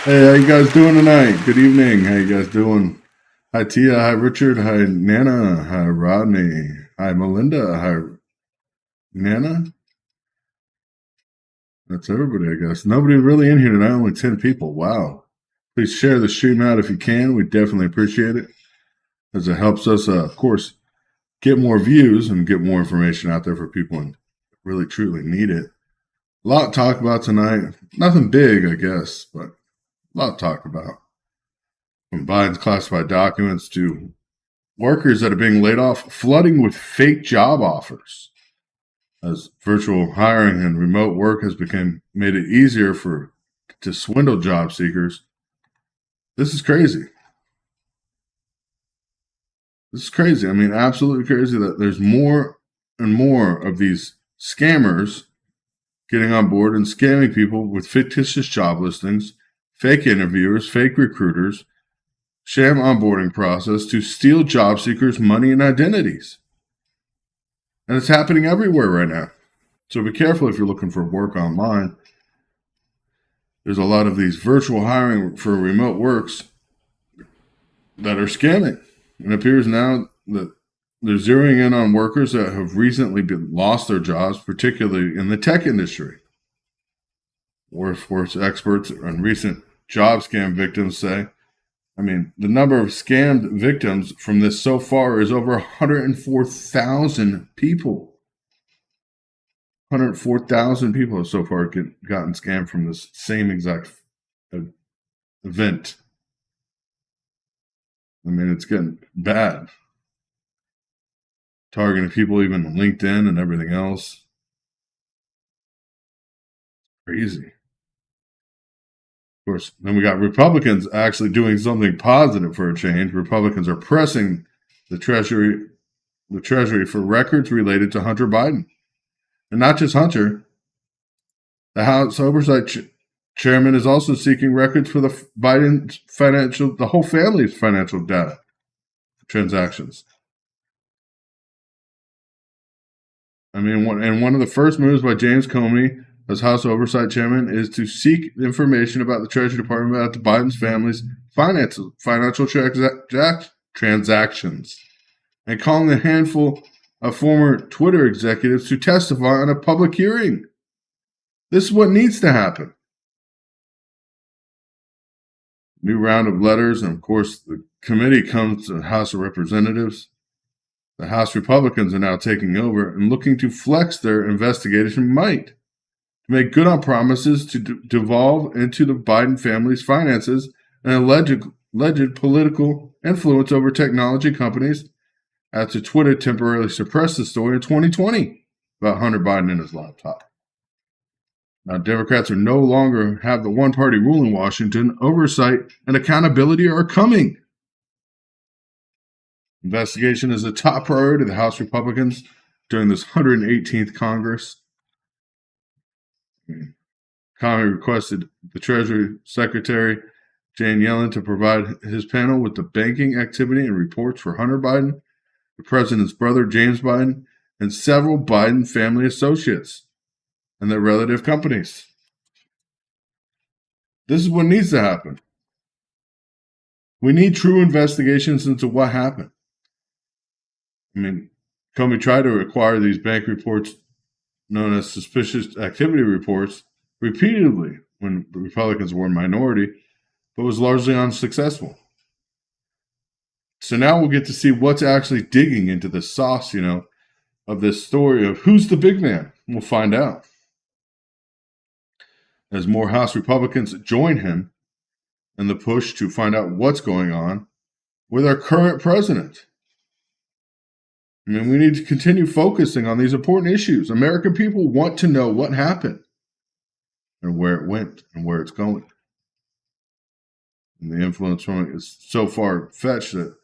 Hey, how you guys doing tonight? Good evening. How you guys doing? Hi Tia, hi Richard, hi Nana, hi Rodney, hi Melinda, hi Nana. That's everybody, I guess. Nobody really in here tonight, only 10 people. Wow. Please share the stream out if you can. We definitely appreciate it as it helps us, of course, get more views and get more information out there for people who really truly need it. A lot to talk about tonight. Nothing big, I guess, but a lot to talk about. From Biden's classified documents to workers that are being laid off flooding with fake job offers as virtual hiring and remote work has become made it easier to swindle job seekers. This is crazy. This is crazy. I mean, absolutely crazy that there's more and more of these scammers getting on board and scamming people with fictitious job listings, fake interviewers, fake recruiters, sham onboarding process to steal job seekers' money and identities. And it's happening everywhere right now. So be careful if you're looking for work online. There's a lot of these virtual hiring for remote works that are scamming. It appears now that they're zeroing in on workers that have recently lost their jobs, particularly in the tech industry. Workforce experts and recent job scam victims say, the number of scammed victims from this so far is over 104,000 people. 104,000 people have so far gotten scammed from this same exact event. It's getting bad. Targeting people even on LinkedIn and everything else. Crazy. Of course, then we got Republicans actually doing something positive for a change. Republicans are pressing the Treasury for records related to Hunter Biden. And not just Hunter. The House Oversight Chairman is also seeking records for the the whole family's financial data transactions. One of the first moves by James Comey as House Oversight Chairman is to seek information about the Treasury Department about the Biden's family's financial transactions, and calling a handful of former Twitter executives to testify on a public hearing. This is what needs to happen. New round of letters, and of course, the committee comes to the House of Representatives. The House Republicans are now taking over and looking to flex their investigation might to make good on promises to devolve into the Biden family's finances and alleged political influence over technology companies after Twitter temporarily suppressed the story in 2020 about Hunter Biden and his laptop. Now, Democrats are no longer have the one-party rule in Washington. Oversight and accountability are coming. Investigation is a top priority of the House Republicans during this 118th Congress. Comey requested the Treasury Secretary Jane Yellen to provide his panel with the banking activity and reports for Hunter Biden, the president's brother James Biden, and several Biden family associates and their relative companies. This is what needs to happen. We need true investigations into what happened. Comey tried to acquire these bank reports known as suspicious activity reports repeatedly when Republicans were a minority, but was largely unsuccessful. So now we'll get to see what's actually digging into the sauce, of this story of who's the big man. We'll find out. As more House Republicans join him in the push to find out what's going on with our current president. We need to continue focusing on these important issues. American people want to know what happened and where it went and where it's going. And the influence from it is so far-fetched that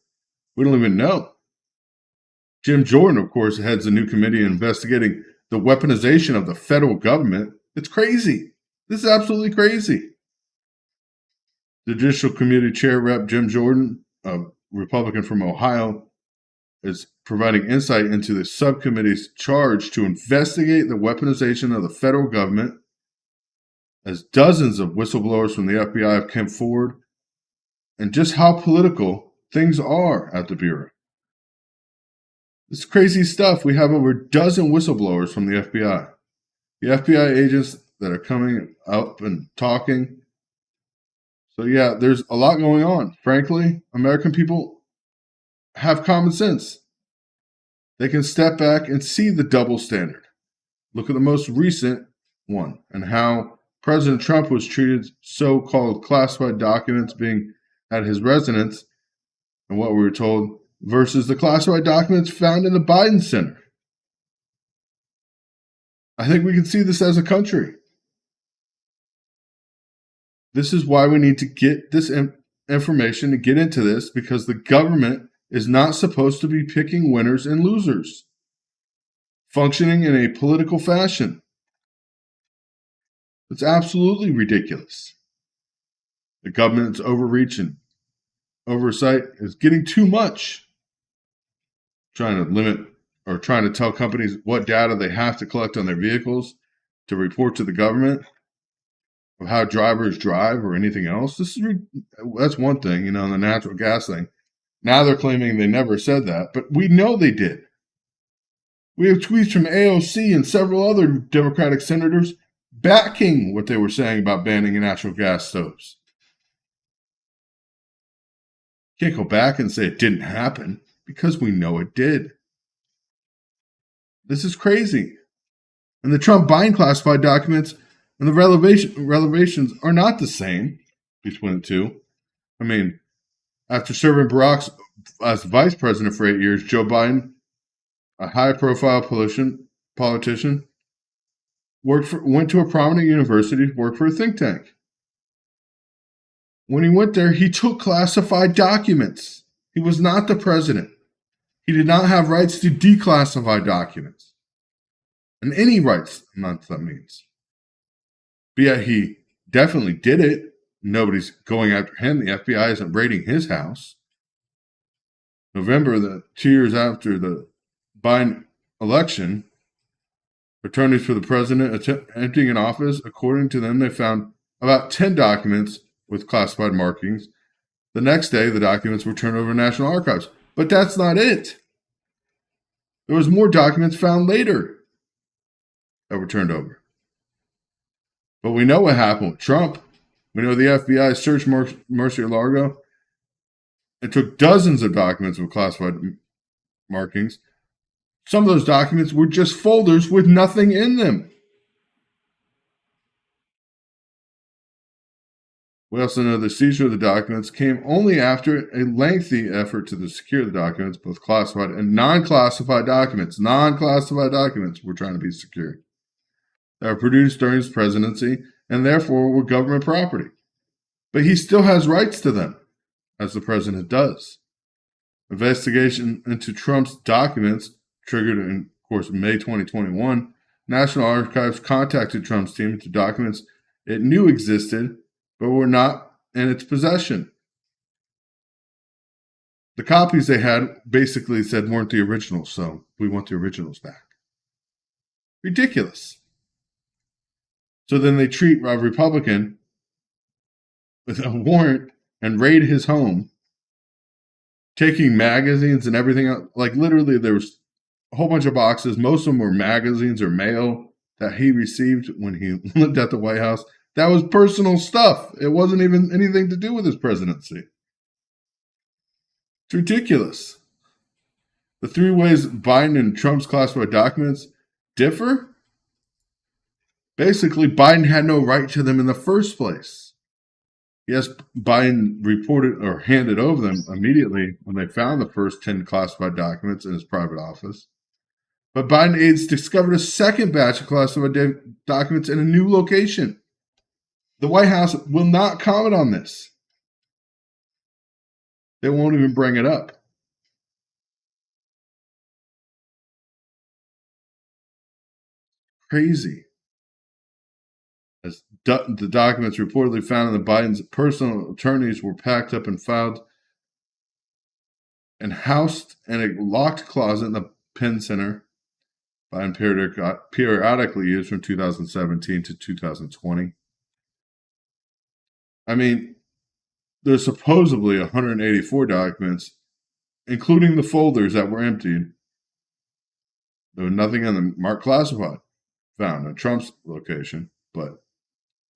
we don't even know. Jim Jordan, of course, heads a new committee investigating the weaponization of the federal government. It's crazy. This is absolutely crazy. The Judicial Committee Chair Rep. Jim Jordan, a Republican from Ohio, is providing insight into the subcommittee's charge to investigate the weaponization of the federal government as dozens of whistleblowers from the FBI have come forward, and just how political things are at the Bureau. It's crazy stuff. We have over a dozen whistleblowers from the FBI. The FBI agents that are coming up and talking. So yeah, there's a lot going on. Frankly, American people have common sense. They can step back and see the double standard. Look at the most recent one and how President Trump was treated so-called classified documents being at his residence and what we were told versus the classified documents found in the Biden Center. I think we can see this as a country. This is why we need to get this information to get into this, because the government is not supposed to be picking winners and losers, functioning in a political fashion. It's absolutely ridiculous. The government's overreach and oversight is getting too much. Trying to limit or trying to tell companies what data they have to collect on their vehicles to report to the government of how drivers drive or anything else. That's one thing, the natural gas thing. Now they're claiming they never said that, but we know they did. We have tweets from AOC and several other Democratic senators backing what they were saying about banning natural gas stoves. Can't go back and say it didn't happen because we know it did. This is crazy. And the Trump-Biden classified documents and the revelations are not the same between the two. I mean, after serving Barack as vice president for 8 years, Joe Biden, a high-profile politician, went to a prominent university to work for a think tank. When he went there, he took classified documents. He was not the president. He did not have rights to declassify documents. And any rights, not that means. But yet he definitely did it. Nobody's going after him. The FBI isn't raiding his house. November, 2 years after the Biden election, attorneys for the president entering an office, according to them, they found about 10 documents with classified markings. The next day, the documents were turned over to National Archives. But that's not it. There was more documents found later that were turned over. But we know what happened with Trump. We know the FBI searched Mar-a-Lago and took dozens of documents with classified markings. Some of those documents were just folders with nothing in them. We also know the seizure of the documents came only after a lengthy effort to secure the documents, both classified and non-classified documents. Non-classified documents were trying to be secured. That were produced during his presidency and therefore were government property. But he still has rights to them, as the president does. Investigation into Trump's documents triggered in, of course, May 2021. National Archives contacted Trump's team to documents it knew existed but were not in its possession. The copies they had basically said weren't the originals, so we want the originals back. Ridiculous. So then they treat a Republican with a warrant and raid his home, taking magazines and everything else. Like literally there was a whole bunch of boxes. Most of them were magazines or mail that he received when he lived at the White House. That was personal stuff. It wasn't even anything to do with his presidency. It's ridiculous. The three ways Biden and Trump's classified documents differ. Basically, Biden had no right to them in the first place. Yes, Biden reported or handed over them immediately when they found the first 10 classified documents in his private office. But Biden aides discovered a second batch of classified documents in a new location. The White House will not comment on this. They won't even bring it up. Crazy. As the documents reportedly found in the Biden's personal attorneys were packed up and filed and housed in a locked closet in the Penn Center. Biden periodically used from 2017 to 2020. I mean, there's supposedly 184 documents, including the folders that were emptied. There was nothing in them marked classified found at Trump's location, but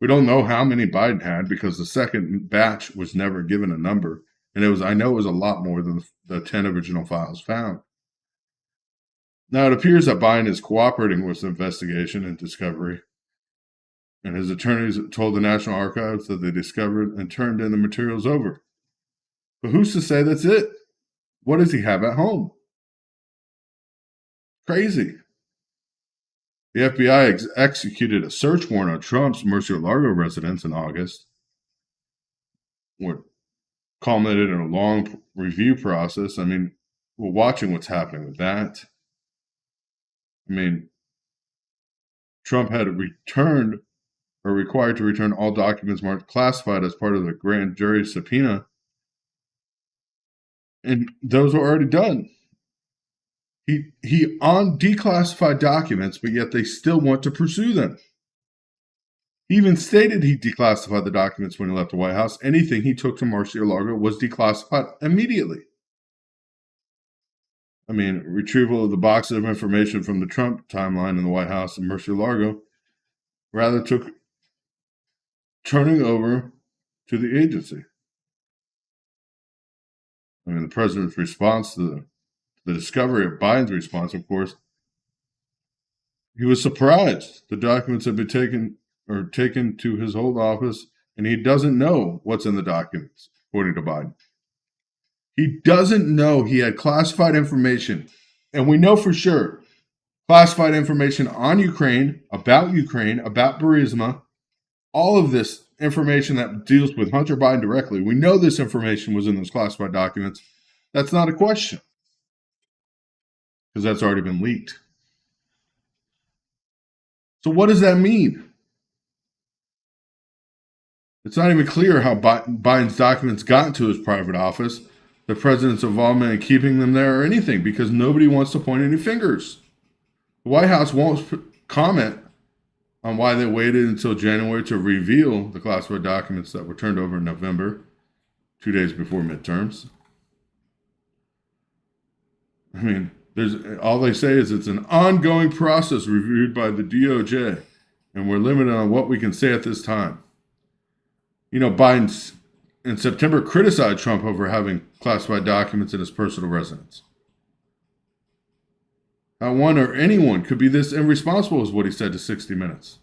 we don't know how many Biden had because the second batch was never given a number. And I know it was a lot more than the 10 original files found. Now, it appears that Biden is cooperating with the investigation and discovery. And his attorneys told the National Archives that they discovered and turned in the materials over. But who's to say that's it? What does he have at home? Crazy. The FBI executed a search warrant on Trump's Murcielago residence in August, what culminated in a long review process. I mean, we're watching what's happening with that. I mean, Trump had returned or required to return all documents marked classified as part of the grand jury subpoena, and those were already done. He on declassified documents, but yet they still want to pursue them. He even stated he declassified the documents when he left the White House. Anything he took to Murcielago was declassified immediately. I mean, retrieval of the boxes of information from the Trump timeline in the White House and Murcielago rather took turning over to the agency. I mean, the president's response to the discovery of Biden's response, of course, he was surprised the documents had been taken to his old office, and he doesn't know what's in the documents, according to Biden. He doesn't know he had classified information, and we know for sure classified information on Ukraine, about Burisma, all of this information that deals with Hunter Biden directly. We know this information was in those classified documents. That's not a question, because that's already been leaked. So what does that mean? It's not even clear how Biden's documents got into his private office, the president's involvement in keeping them there, or anything, because nobody wants to point any fingers. The White House won't comment on why they waited until January to reveal the classified documents that were turned over in November, 2 days before midterms. I mean, all they say is it's an ongoing process reviewed by the DOJ, and we're limited on what we can say at this time. You know, Biden in September criticized Trump over having classified documents in his personal residence. How one or anyone could be this irresponsible is what he said to 60 Minutes.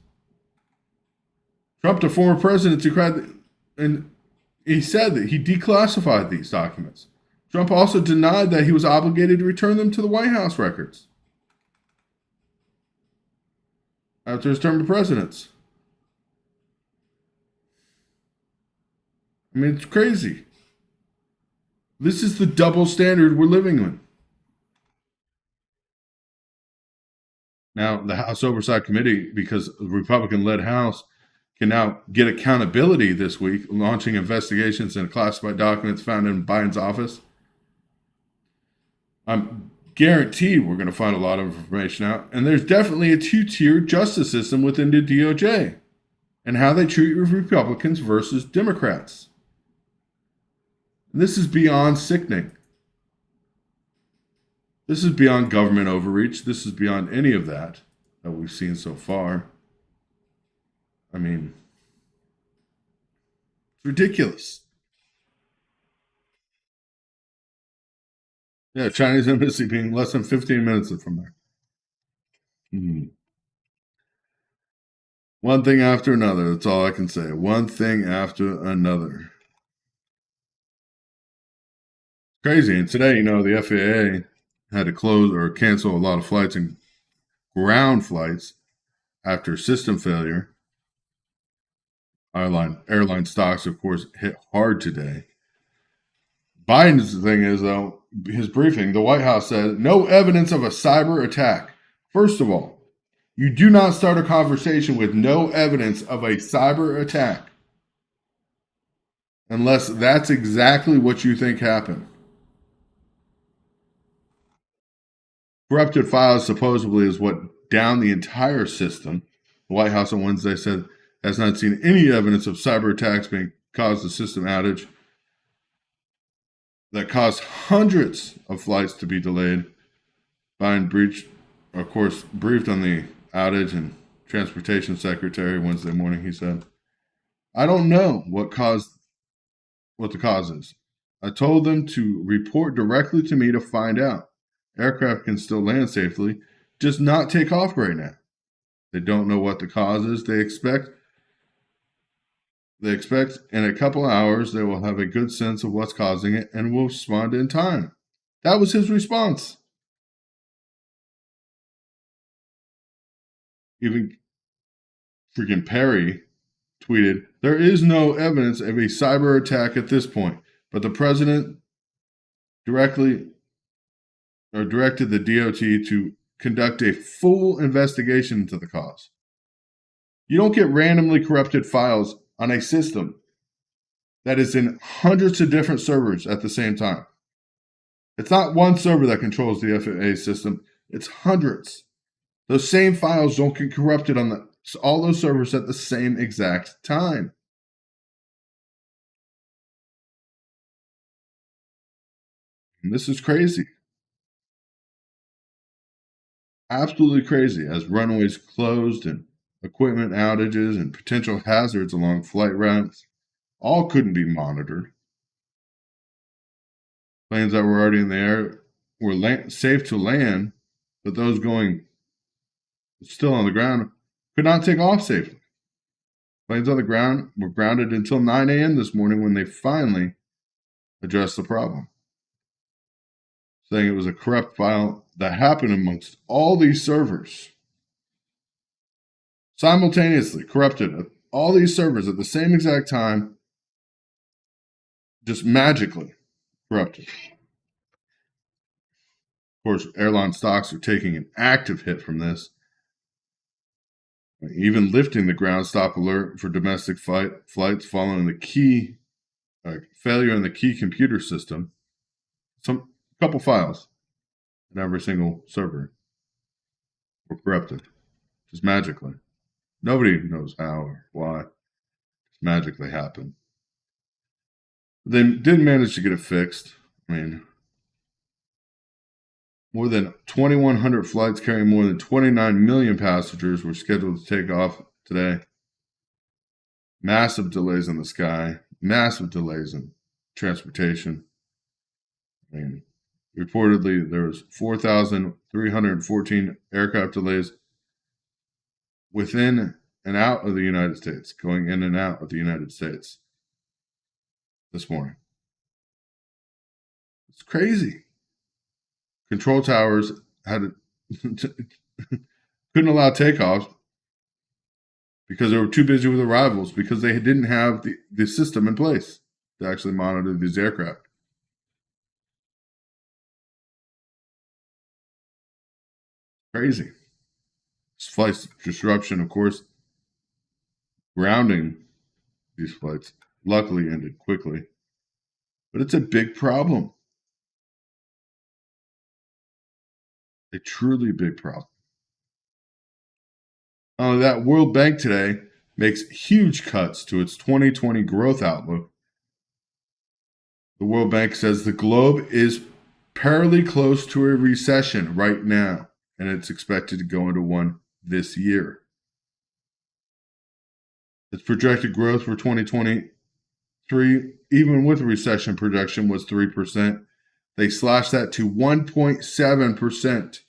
Trump, the former president, and he said that he declassified these documents. Trump also denied that he was obligated to return them to the White House records after his term of presidents. I mean, it's crazy. This is the double standard we're living in. Now, the House Oversight Committee, because the Republican-led House, can now get accountability this week, launching investigations into classified documents found in Biden's office. I'm guaranteed we're going to find a lot of information out. And there's definitely a two-tier justice system within the DOJ and how they treat Republicans versus Democrats. This is beyond sickening. This is beyond government overreach. This is beyond any of that we've seen so far. I mean, it's ridiculous. Yeah, Chinese embassy being less than 15 minutes from there. One thing after another. That's all I can say. One thing after another. Crazy. And today, you know, the FAA had to close or cancel a lot of flights and ground flights after system failure. Airline stocks, of course, hit hard today. Biden's thing is, though, his briefing, the White House said, no evidence of a cyber attack. First of all, you do not start a conversation with no evidence of a cyber attack unless that's exactly what you think happened. Corrupted files supposedly is what downed the entire system. The White House on Wednesday said has not seen any evidence of cyber attacks being caused a system outage that caused hundreds of flights to be delayed. Biden breached, of course, briefed on the outage, and Transportation Secretary Wednesday morning, he said, "I don't know what the cause is. I told them to report directly to me to find out. Aircraft can still land safely, just not take off right now. They don't know what the cause is. They expect in a couple hours they will have a good sense of what's causing it and will respond in time." That was his response. Even freaking Perry tweeted, "There is no evidence of a cyber attack at this point, but the president directed the DOT to conduct a full investigation into the cause." You don't get randomly corrupted files on a system that is in hundreds of different servers at the same time. It's not one server that controls the FAA system, it's hundreds. Those same files don't get corrupted on all those servers at the same exact time. And this is crazy. Absolutely crazy, as runways closed and equipment outages and potential hazards along flight routes all couldn't be monitored. Planes that were already in the air were safe to land, but those going still on the ground could not take off safely. Planes on the ground were grounded until 9 a.m. this morning when they finally addressed the problem, saying it was a corrupt file that happened amongst all these servers. Simultaneously corrupted all these servers at the same exact time, just magically corrupted. Of course, airline stocks are taking an active hit from this, even lifting the ground stop alert for domestic flights following the key failure in the key computer system. A couple files in every single server were corrupted, just magically. Nobody knows how or why. Just magically happened. They didn't manage to get it fixed. I mean, more than 2,100 flights carrying more than 29 million passengers were scheduled to take off today. Massive delays in the sky, massive delays in transportation. I mean, reportedly, there was 4,314 aircraft delays within and out of the United States, going in and out of the United States this morning. It's crazy. Control towers couldn't allow takeoffs because they were too busy with arrivals, because they didn't have the system in place to actually monitor these aircraft. Crazy. This flight disruption, of course, grounding these flights luckily ended quickly, but it's a big problem. A truly big problem. That World Bank today makes huge cuts to its 2020 growth outlook. The World Bank says the globe is perilously close to a recession right now, and it's expected to go into one this year. Its projected growth for 2023, even with a recession projection, was 3%. They slashed that to 1.7%.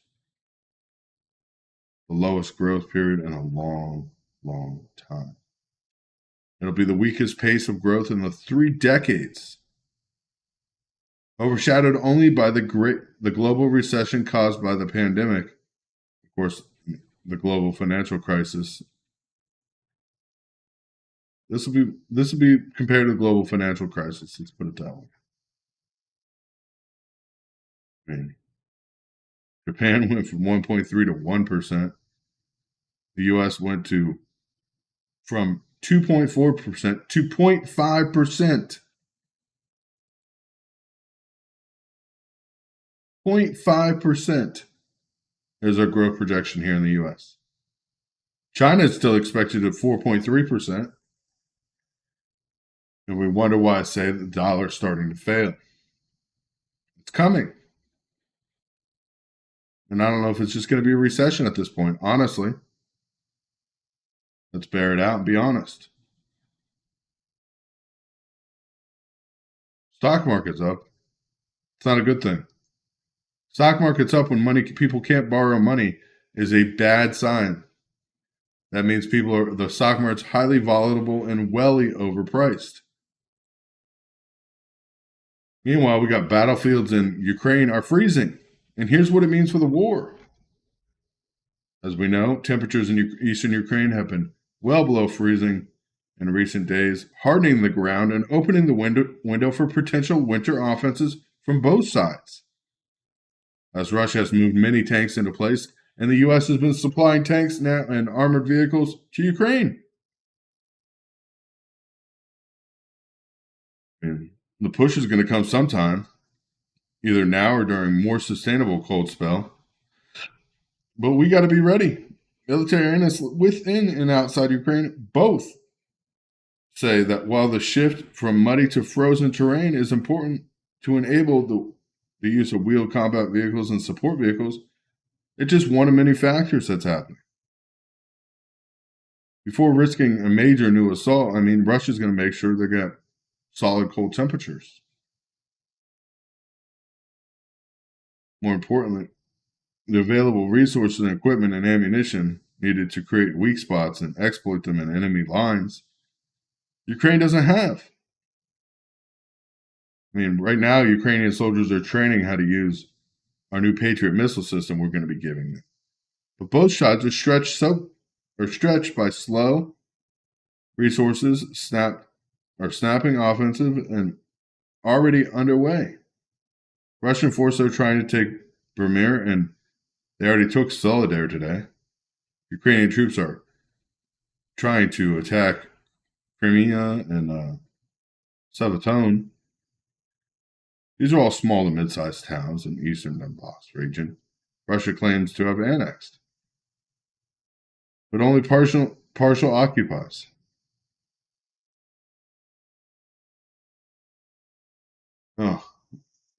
The lowest growth period in a long, long time. It'll be the weakest pace of growth in the 3 decades, overshadowed only by the global recession caused by the pandemic. Of course, the global financial crisis. This will be compared to the global financial crisis. Let's put it that way. I mean, Japan went from 1.3 to 1%. The U.S. went from 2.4% to 0.5%. 0.5% is our growth projection here in the U.S. China is still expected at 4.3%. And we wonder why I say the dollar's starting to fail. It's coming. And I don't know if it's just going to be a recession at this point. Honestly, let's bear it out and be honest. Stock market's up. It's not a good thing. Stock market's up when people can't borrow money is a bad sign. That means the stock market's highly volatile and welly overpriced. Meanwhile, we got battlefields in Ukraine are freezing. And here's what it means for the war. As we know, temperatures in eastern Ukraine have been well below freezing in recent days, hardening the ground and opening the window for potential winter offenses from both sides. As Russia has moved many tanks into place, and the U.S. has been supplying tanks now and armored vehicles to Ukraine. And the push is going to come sometime, either now or during more sustainable cold spell. But we got to be ready. Military analysts within and outside Ukraine both say that while the shift from muddy to frozen terrain is important to enable the use of wheeled combat vehicles and support vehicles, it's just one of many factors that's happening. Before risking a major new assault, Russia's going to make sure they get solid cold temperatures. More importantly, the available resources and equipment and ammunition needed to create weak spots and exploit them in enemy lines, Ukraine doesn't have. Right now, Ukrainian soldiers are training how to use our new Patriot missile system we're going to be giving them. But both sides are stretched by slow resources, snapping offensive and already underway. Russian forces are trying to take Burmir, and they already took Solidar today. Ukrainian troops are trying to attack Crimea and Sevastopol. These are all small to mid-sized towns in eastern Donbass region. Russia claims to have annexed, but only partial occupies. Oh,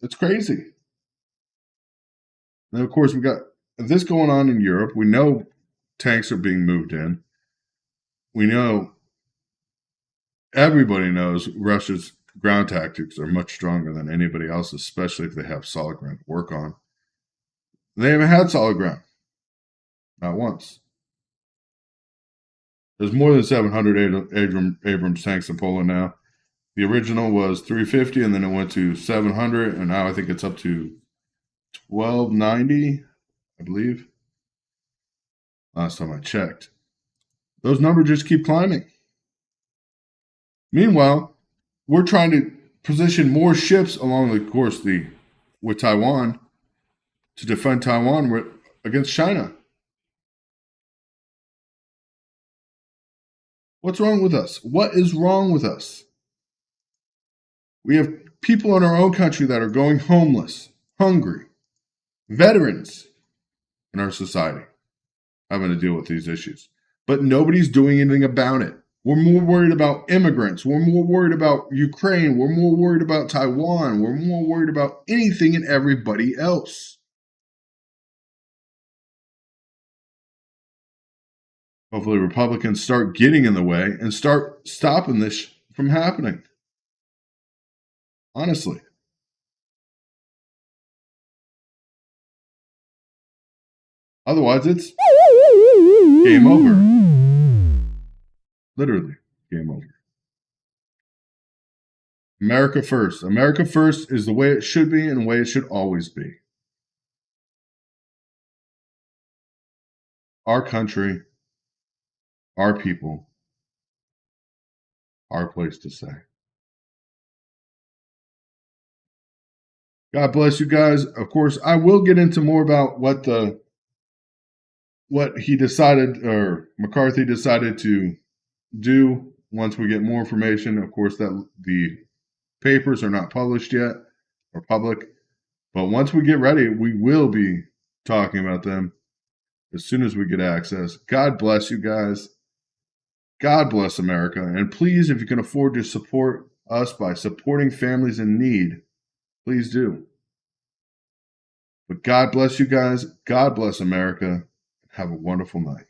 it's crazy. And of course, we got this going on in Europe. We know tanks are being moved in. We know, everybody knows Russia's ground tactics are much stronger than anybody else, especially if they have solid ground to work on. They haven't had solid ground. Not once. There's more than 700 Abrams tanks in Poland now. The original was 350, and then it went to 700, and now I think it's up to 1290, I believe. Last time I checked. Those numbers just keep climbing. Meanwhile, we're trying to position more ships along the course with Taiwan to defend Taiwan against China. What's wrong with us? What is wrong with us? We have people in our own country that are going homeless, hungry, veterans in our society having to deal with these issues. But nobody's doing anything about it. We're more worried about immigrants. We're more worried about Ukraine. We're more worried about Taiwan. We're more worried about anything and everybody else. Hopefully Republicans start getting in the way and start stopping this from happening. Honestly. Otherwise, it's game over. Literally, game over. America first. America first is the way it should be and the way it should always be. Our country, our people, our place to stay. God bless you guys. Of course, I will get into more about what he decided, or McCarthy decided to do once we get more information. Of course, that the papers are not published yet or public, but once we get ready, we will be talking about them as soon as we get access. God bless you guys. God bless America. And please, if you can afford to support us by supporting families in need, please do. But God bless you guys. God bless America. Have a wonderful night.